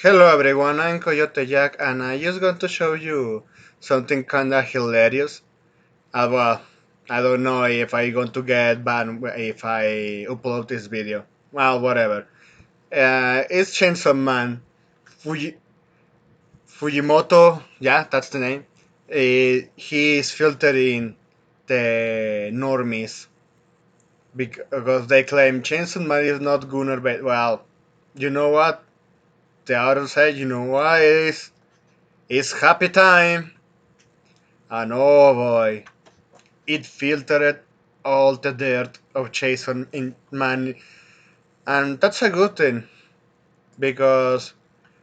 Hello everyone, I'm Coyote Jack and I just going to show you something kinda hilarious. Well, I don't know if I going to get banned if I upload this video. Well, whatever. It's Chainsaw Man. Fuji- Fujimoto, yeah, that's the name. He is filtering the normies because they claim Chainsaw Man is not Gunnar, but well, you know what? The other side, you know what? It's happy time. And oh boy, it filtered all the dirt of Jason in man, and that's a good thing because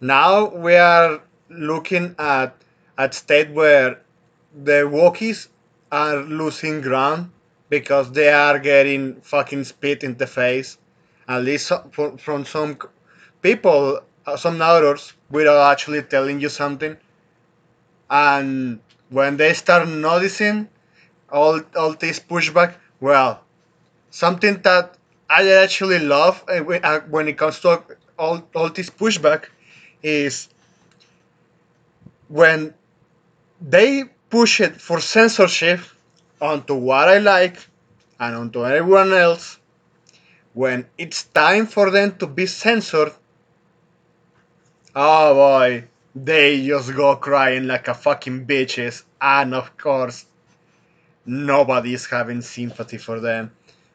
now we are looking at state where the Wookiees are losing ground because they are getting fucking spit in the face, at least from some people, some others, without actually telling you something. And when they start noticing all this pushback, well, something that I actually love when it comes to all this pushback is when they push it for censorship onto what I like and onto everyone else. When it's time for them to be censored, oh boy, they just go crying like a fucking bitches, and of course, nobody's having sympathy for them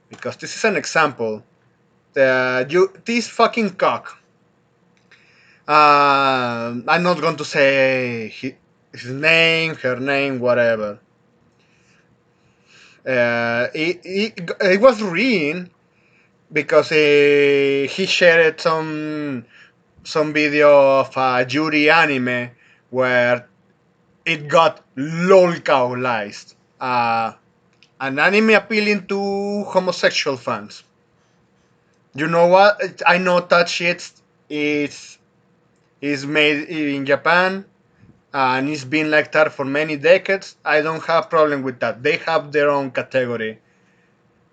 because this is an example. This fucking cock. I'm not going to say his name, her name, whatever. It was reading because he shared some video of a Yuri anime where it got lolcalized. An anime appealing to homosexual fans. You know what? I know that shit is is made in Japan and it's been like that for many decades. I don't have problem with that. They have their own category.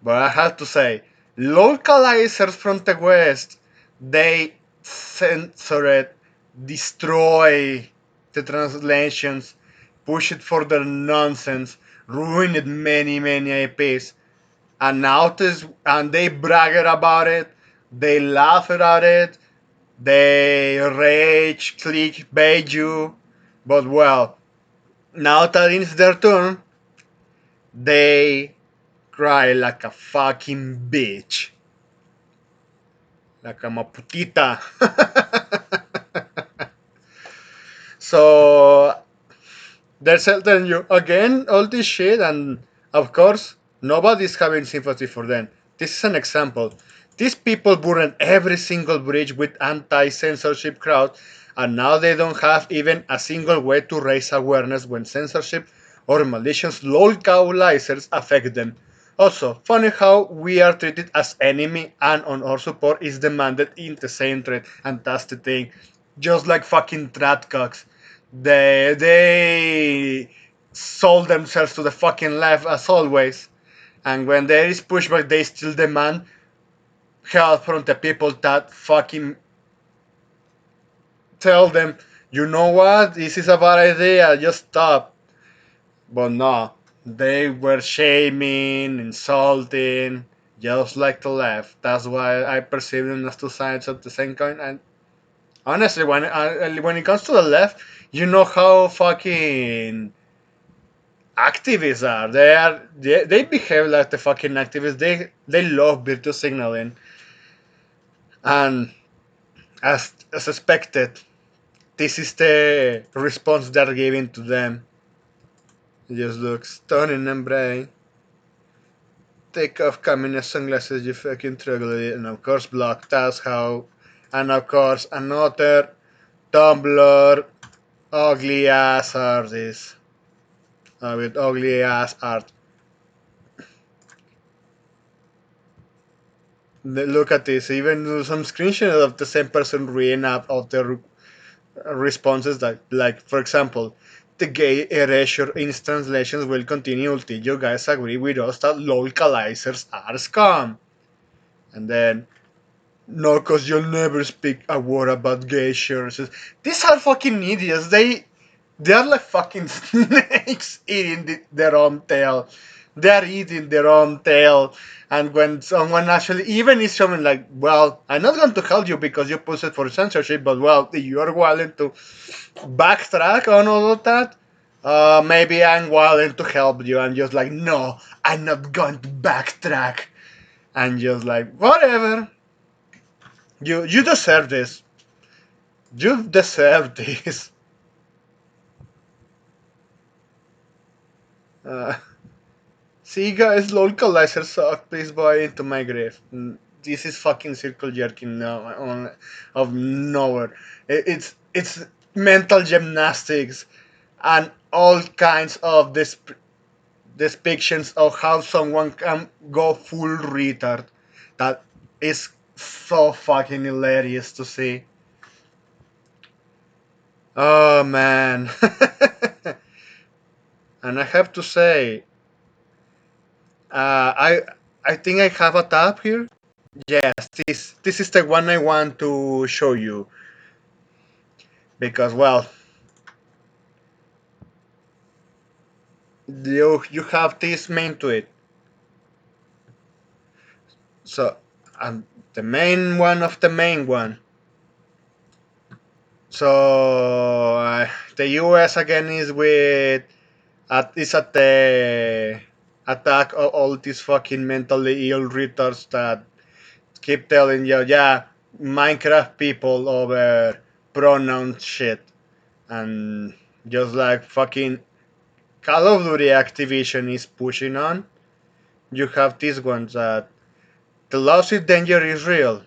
But I have to say, localizers from the West, they censor it, destroy the translations, push it for their nonsense, ruined many IPs. And now this, and they brag about it, they laugh at it, they rage, click, bait you. But well, now that it's their turn, they cry like a fucking bitch. Like I'm a putita. So they're telling you again all this shit, and of course, nobody's having sympathy for them. This is an example. These people burned every single bridge with anti-censorship crowd, and now they don't have even a single way to raise awareness when censorship or malicious localizers affect them. Also, funny how we are treated as enemy and on our support is demanded in the same thread, and that's the thing. Just like fucking tratcocks. They sold themselves to the fucking left as always. And when there is pushback, they still demand help from the people that fucking tell them, you know what, this is a bad idea, just stop. But no, they were shaming, insulting, just like the left. That's why I perceive them as two sides of the same coin. And honestly, when it comes to the left, you know how fucking activists are. They behave like the fucking activists. They love virtue signaling, and as expected, this is the response they're giving to them. It just looks stunning and bright. Take off communist sunglasses, you fucking troglodyte, and of course block task how, and of course another Tumblr ugly ass artist with ugly ass art. Look at this. Even some screenshots of the same person reading up of the responses that, like, for example, the gay erasure installations will continue until you guys agree with us that localizers are scum. And then, No, cause you'll never speak a word about gay shirts. These are fucking idiots. They are like fucking snakes eating their own tail. They are eating their own tail. And when someone actually, even if someone like, well, I'm not going to help you because you pushed it for censorship, but well, if you are willing to backtrack on all of that, maybe I'm willing to help you. I'm just like, no, I'm not going to backtrack. And just like, whatever. You deserve this. You deserve this. Uh, See, guys, localizer suck. Please buy into my grave. This is fucking circle jerking now of nowhere. It's mental gymnastics and all kinds of depictions of how someone can go full retard. That is so fucking hilarious to see. Oh man. And I have to say, I think I have a tab here. Yes, this is the one I want to show you because well, you have this main tweet. So the main one of the main one. So the U.S. again is with is at the attack of all these fucking mentally ill retards that keep telling you, yeah, Minecraft people over pronoun shit and just like fucking Call of Duty Activision is pushing on. You have these ones that the lawsuit danger is real.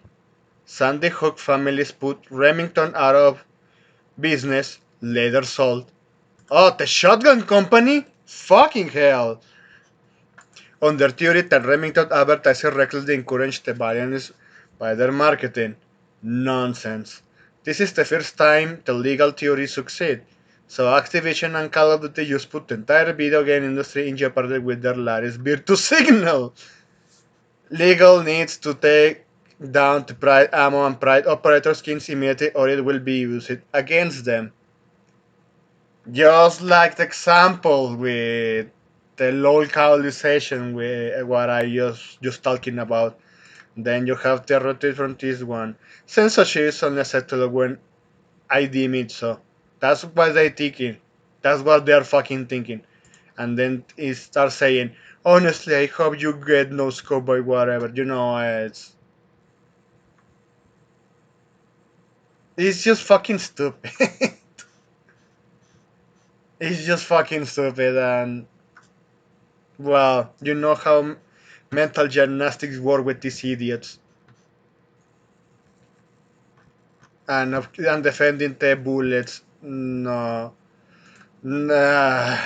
Sandy Hook families put Remington out of business, later sold. Oh, the shotgun company? Fucking hell. On their theory that Remington advertisers recklessly encouraged the violence by their marketing. Nonsense. This is the first time the legal theory succeed. So Activision and Call of Duty just put the entire video game industry in jeopardy with their latest virtue signal. Legal needs to take down the Pride ammo and Pride operator skins immediately or it will be used against them. Just like the example with the localization with what I just talking about. Then you have the rotate from this one. Censorship is only acceptable when I deem it so. That's what they thinking. That's what they're fucking thinking. And then it starts saying, honestly, I hope you get no scope by whatever. It's just fucking stupid. It's just fucking stupid and well, you know how mental gymnastics work with these idiots. And defending the bullets. No. Nah.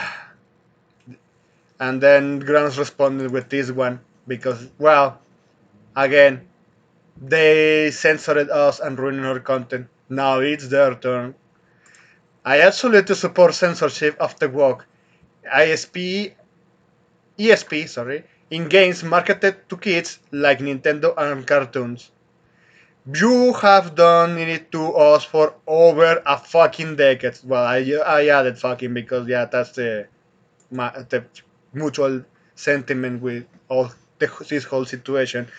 And then Grants responded with this one because, well, again, they censored us and ruined our content. Now it's their turn. I absolutely support censorship of the woke. ISP, ESP, sorry, in games marketed to kids like Nintendo and cartoons. You have done it to us for over a fucking decade. Well, I added fucking because yeah, that's the mutual sentiment with all this whole situation.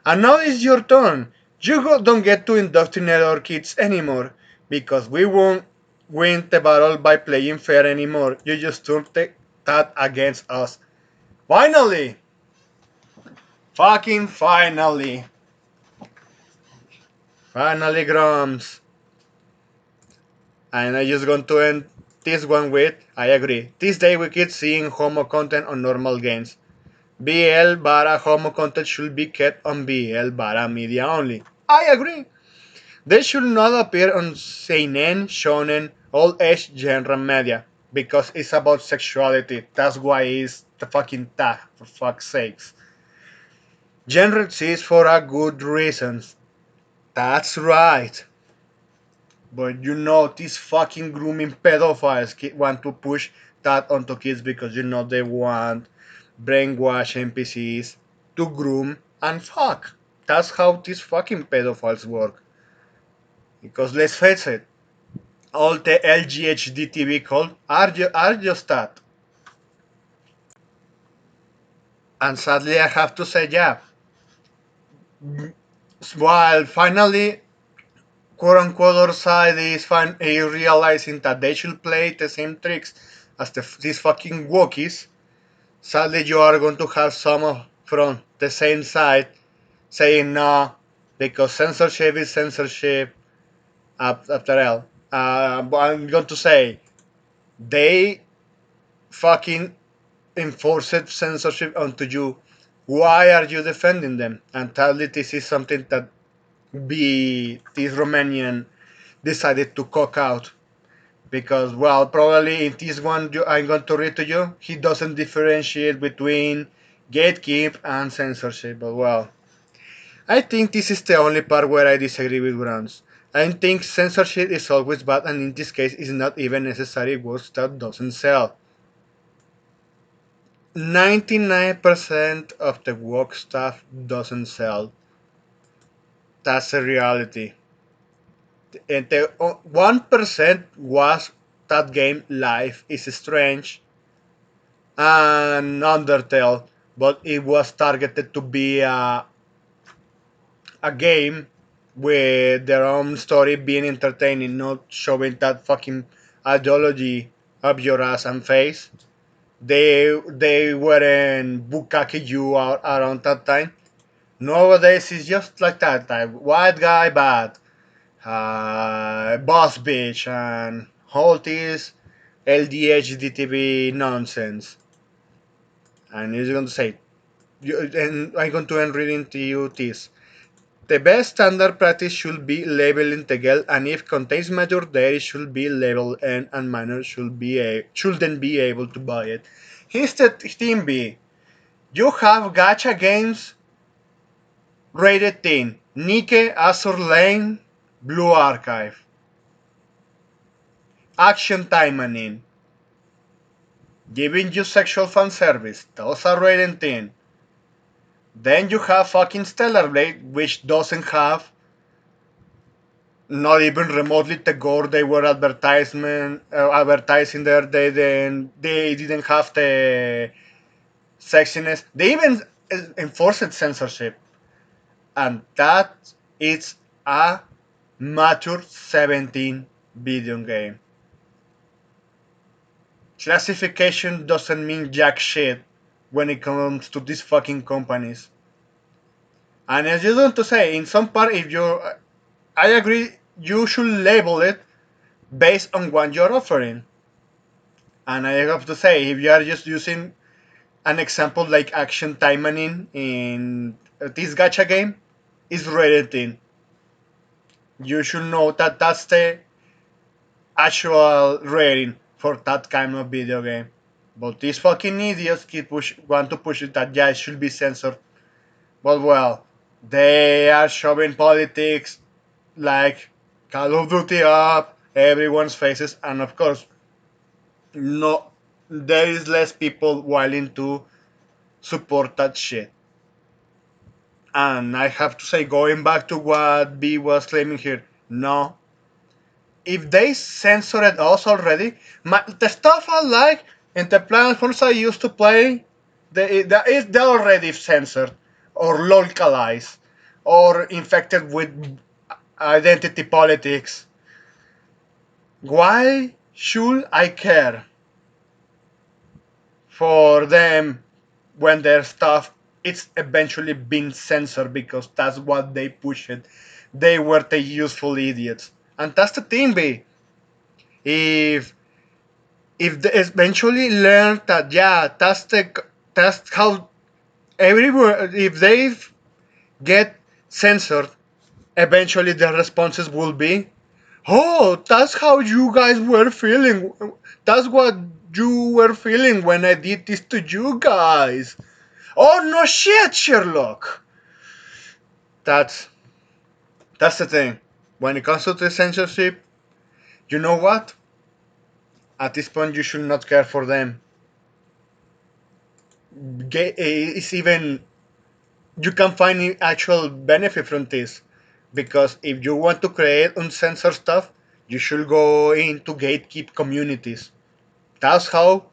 And now it's your turn. Don't get to indoctrinate our kids anymore because we won't win the battle by playing fair anymore. You just turned that against us. Finally! Fucking finally! Finally, Grumps! And I just going to end this one with I agree. This day we keep seeing homo content on normal games. BL Bara homo content should be kept on BL Bara media only. I agree. They should not appear on seinen, shonen, old age genre media because it's about sexuality. That's why it's the fucking tag for fuck's sakes. Genre exists for a good reasons. That's right. But you know these fucking grooming pedophiles want to push that onto kids because you know they want brainwash NPCs to groom and fuck. That's how these fucking pedophiles work. Because let's face it, all the LGHD TV cult are just that. And sadly, I have to say, yeah, while finally, quote unquote, our side is realizing that they should play the same tricks as these fucking Wookiees, sadly, you are going to have from the same side saying no, because censorship is censorship after all. But I'm going to say they fucking enforced censorship onto you. Why are you defending them? And sadly, this is something that this Romanian decided to cock out because, well, probably in this one I'm going to read to you, he doesn't differentiate between gatekeep and censorship. But well, I think this is the only part where I disagree with Grounds. I think censorship is always bad, and in this case, it's not even necessary works that doesn't sell. 99% of the work stuff doesn't sell. That's a reality. And the 1% was that game Life is Strange and Undertale, but it was targeted to be a game with their own story being entertaining, not showing that fucking ideology up your ass and face. They weren't bukkake you out around that time. Nowadays it's just like that, like white guy bad, boss bitch, and all this LDHDTV nonsense. And he's going to say, and I'm going to end reading to you this. The best standard practice should be labeling the girl, and if contains major dairy, should be labeled N, and minors shouldn't be able to buy it. Here's the thing B. You have gacha games rated teen. Nike, Azur Lane, Blue Archive. Action Time in. Giving you sexual fan service. Those are rated teen. Then you have fucking Stellar Blade, which doesn't have not even remotely the gore they were advertising there. They didn't have the sexiness. They even enforced censorship, and that is a mature 17 video game. Classification doesn't mean jack shit when it comes to these fucking companies. And as you want to say, in some part, if you, I agree, you should label it based on what you're offering. And I have to say, if you are just using an example like action timing in this gacha game, is rated in. You should know that that's the actual rating for that kind of video game. But these fucking idiots want to push it that yeah, it should be censored. But well, they are showing politics like Call of Duty up everyone's faces, and of course, no, there is less people willing to support that shit. And I have to say, going back to what B was claiming here, no. If they censored us already, the stuff I like and the platforms I used to play, they're already censored or localized or infected with identity politics. Why should I care for them when their stuff it's eventually been censored because that's what they pushed. They were the useful idiots, and that's the thing. Be if they eventually learn that yeah, that's how everywhere if they get censored, eventually the responses will be, oh, that's how you guys were feeling. That's what you were feeling when I did this to you guys. Oh no shit, Sherlock. That's that's the thing. When it comes to the censorship, you know what? At this point, you should not care for them. It's even you can find actual benefit from this, because if you want to create uncensored stuff, you should go into gatekeep communities. That's how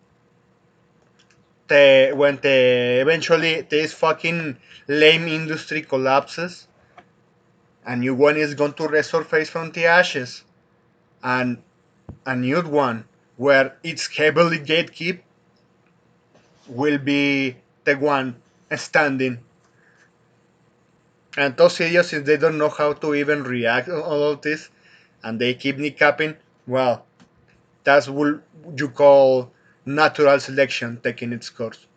when eventually this fucking lame industry collapses, a new one is going to resurface from the ashes, and a new one where it's heavily gatekeep will be the one standing. And those idiots, since they don't know how to even react to all of this, and they keep kneecapping, well, that's what you call natural selection taking its course.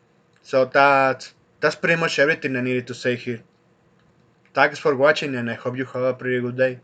So that's pretty much everything I needed to say here. Thanks for watching, and I hope you have a pretty good day.